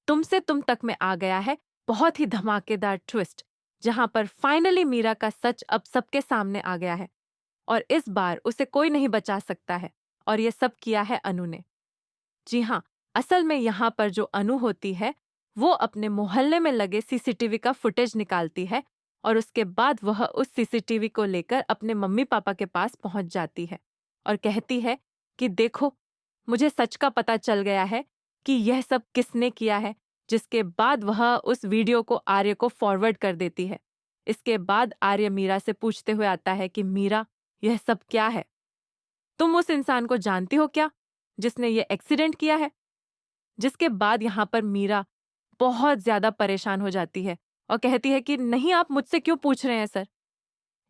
तुमसे तुम तक में आ गया है बहुत ही धमाकेदार ट्विस्ट, जहां पर फाइनली मीरा का सच अब सबके सामने आ गया है और इस बार उसे कोई नहीं बचा सकता है। और ये सब किया है अनु ने। जी हाँ, असल में यहाँ पर जो अनु होती है, वो अपने मोहल्ले में लगे सीसीटीवी का फुटेज निकालती है और उसके बाद वह उस सीसीटीवी को लेकर अपने मम्मी पापा के पास पहुंच जाती है और कहती है कि देखो, मुझे सच का पता चल गया है कि यह सब किसने किया है। जिसके बाद वह उस वीडियो को आर्य को फॉरवर्ड कर देती है। इसके बाद आर्य मीरा से पूछते हुए आता है कि मीरा, यह सब क्या है? तुम उस इंसान को जानती हो क्या जिसने ये एक्सीडेंट किया है? जिसके बाद यहाँ पर मीरा बहुत ज्यादा परेशान हो जाती है और कहती है कि नहीं, आप मुझसे क्यों पूछ रहे हैं सर?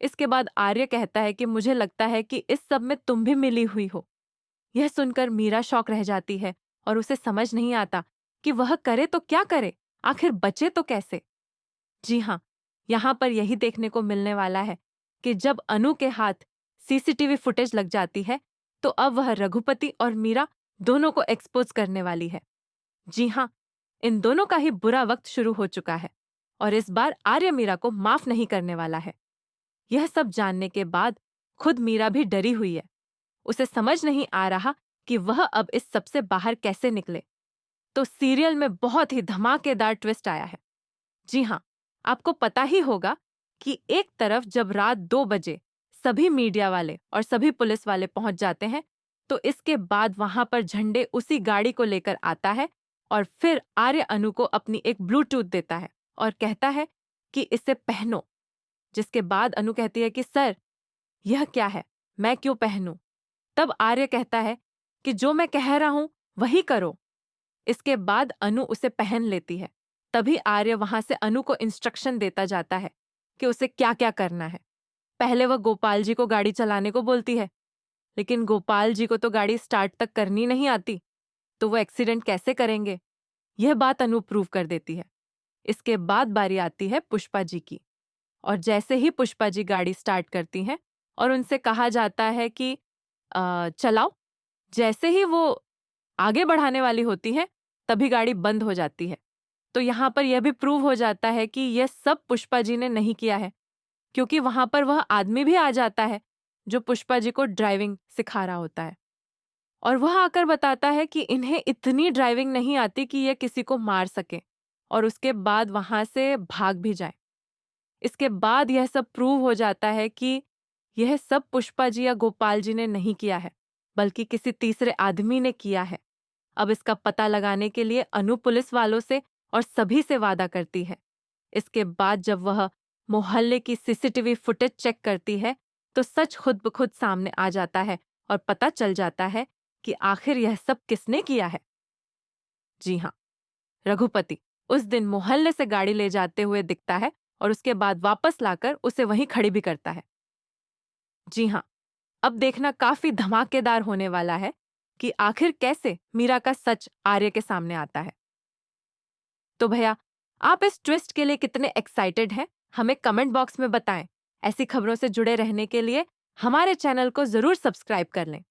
इसके बाद आर्य कहता है कि मुझे लगता है कि इस सब में तुम भी मिली हुई हो। यह सुनकर मीरा शॉक रह जाती है और उसे समझ नहीं आता कि वह करे तो क्या करे, आखिर बचे तो कैसे। जी हाँ, यहाँ पर यही देखने को मिलने वाला है कि जब अनु के हाथ सीसीटीवी फुटेज लग जाती है तो अब वह रघुपति और मीरा दोनों को एक्सपोज करने वाली है। जी हाँ, इन दोनों का ही बुरा वक्त शुरू हो चुका है और इस बार आर्य मीरा को माफ नहीं करने वाला है। यह सब जानने के बाद खुद मीरा भी डरी हुई है। उसे समझ नहीं आ रहा कि वह अब इस सब से बाहर कैसे निकले। तो सीरियल में बहुत ही धमाकेदार ट्विस्ट आया है। जी हाँ, आपको पता ही होगा कि एक तरफ जब रात 2 बजे सभी मीडिया वाले और सभी पुलिस वाले पहुंच जाते हैं, तो इसके बाद वहां पर झंडे उसी गाड़ी को लेकर आता है और फिर आर्य अनु को अपनी एक ब्लूटूथ देता है और कहता है कि इसे पहनो। जिसके बाद अनु कहती है कि सर, यह क्या है, मैं क्यों पहनूं? तब आर्य कहता है कि जो मैं कह रहा हूं वही करो। इसके बाद अनु उसे पहन लेती है। तभी आर्य वहां से अनु को इंस्ट्रक्शन देता जाता है कि उसे क्या क्या करना है। पहले वह गोपाल जी को गाड़ी चलाने को बोलती है, लेकिन गोपाल जी को तो गाड़ी स्टार्ट तक करनी नहीं आती, तो वो एक्सीडेंट कैसे करेंगे? यह बात अनु प्रूव कर देती है। इसके बाद बारी आती है पुष्पा जी की, और जैसे ही पुष्पा जी गाड़ी स्टार्ट करती हैं और उनसे कहा जाता है कि चलाओ, जैसे ही वो आगे बढ़ाने वाली होती है तभी गाड़ी बंद हो जाती है। तो यहाँ पर यह भी प्रूव हो जाता है कि यह सब पुष्पा जी ने नहीं किया है, क्योंकि वहां पर वह आदमी भी आ जाता है जो पुष्पा जी को ड्राइविंग सिखा रहा होता है और वह आकर बताता है कि इन्हें इतनी ड्राइविंग नहीं आती कि यह किसी को मार सके और उसके बाद वहां से भाग भी जाए। इसके बाद यह सब प्रूव हो जाता है कि यह सब पुष्पा जी या गोपाल जी ने नहीं किया है, बल्कि किसी तीसरे आदमी ने किया है। अब इसका पता लगाने के लिए अनु पुलिस वालों से और सभी से वादा करती है। इसके बाद जब वह मोहल्ले की सीसीटीवी फुटेज चेक करती है तो सच खुद ब खुद सामने आ जाता है और पता चल जाता है कि आखिर यह सब किसने किया है। जी हाँ, रघुपति उस दिन मोहल्ले से गाड़ी ले जाते हुए दिखता है और उसके बाद वापस लाकर उसे वहीं खड़ी भी करता है। जी हाँ, अब देखना काफी धमाकेदार होने वाला है कि आखिर कैसे मीरा का सच आर्य के सामने आता है। तो भैया, आप इस ट्विस्ट के लिए कितने एक्साइटेड हैं, हमें कमेंट बॉक्स में बताएं। ऐसी खबरों से जुड़े रहने के लिए हमारे चैनल को जरूर सब्सक्राइब कर लें।